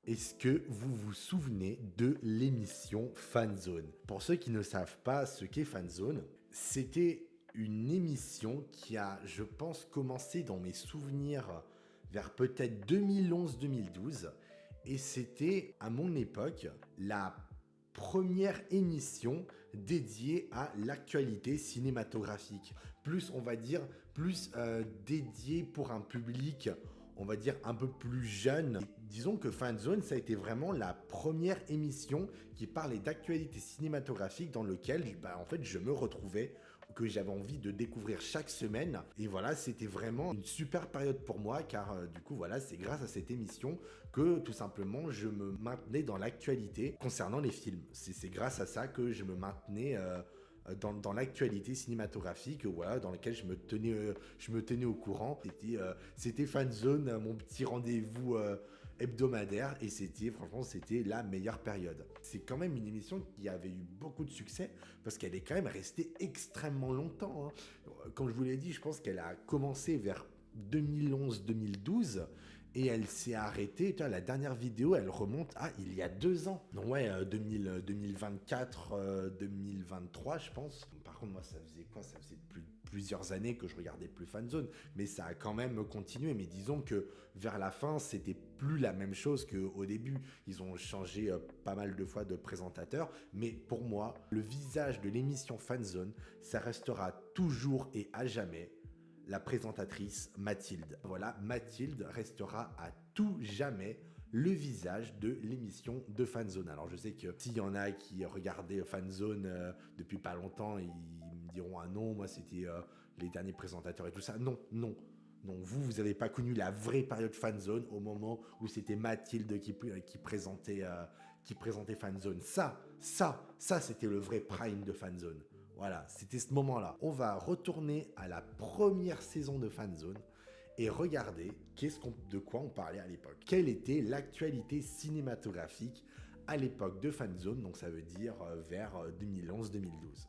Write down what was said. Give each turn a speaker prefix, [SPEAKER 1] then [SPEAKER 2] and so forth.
[SPEAKER 1] Est-ce que vous vous souvenez de l'émission Fanzone? Pour ceux qui ne savent pas ce qu'est Fanzone, c'était une émission qui a, je pense, commencé dans mes souvenirs vers peut-être 2011-2012. Et c'était, à mon époque, la première émission dédiée à l'actualité cinématographique. Plus, on va dire, plus dédiée pour un public, on va dire, un peu plus jeune. Et disons que Fanzone, ça a été vraiment la première émission qui parlait d'actualité cinématographique dans lequel, en fait, je me retrouvais, que j'avais envie de découvrir chaque semaine. Et voilà, c'était vraiment une super période pour moi, car du coup, voilà, c'est grâce à cette émission que tout simplement, je me maintenais dans l'actualité concernant les films. C'est grâce à ça que je me maintenais dans l'actualité cinématographique, voilà, dans laquelle je me tenais au courant. C'était Fanzone, mon petit rendez-vous hebdomadaire, et franchement, c'était la meilleure période. C'est quand même une émission qui avait eu beaucoup de succès, parce qu'elle est quand même restée extrêmement longtemps, hein. Comme je vous l'ai dit, je pense qu'elle a commencé vers 2011-2012 et elle s'est arrêtée. Tu vois, la dernière vidéo, elle remonte à il y a 2 ans. Donc ouais, 2024, 2023, je pense. Par contre, moi, ça faisait quoi? Ça faisait plusieurs années que je regardais plus Fanzone, mais ça a quand même continué. Mais disons que vers la fin, c'était plus la même chose qu'au début. Ils ont changé pas mal de fois de présentateur, mais pour moi, le visage de l'émission Fanzone, ça restera toujours et à jamais la présentatrice Mathilde. Voilà, Mathilde restera à tout jamais le visage de l'émission de Fanzone. Alors je sais que s'il y en a qui regardaient Fanzone depuis pas longtemps, ils me diront ah non, moi c'était les derniers présentateurs et tout ça. Non, non. Non, vous n'avez pas connu la vraie période Fanzone au moment où c'était Mathilde qui présentait Fanzone. Ça, c'était le vrai prime de Fanzone. Voilà, c'était ce moment-là. On va retourner à la première saison de Fanzone et regarder de quoi on parlait à l'époque. Quelle était l'actualité cinématographique à l'époque de Fanzone, donc ça veut dire vers 2011-2012.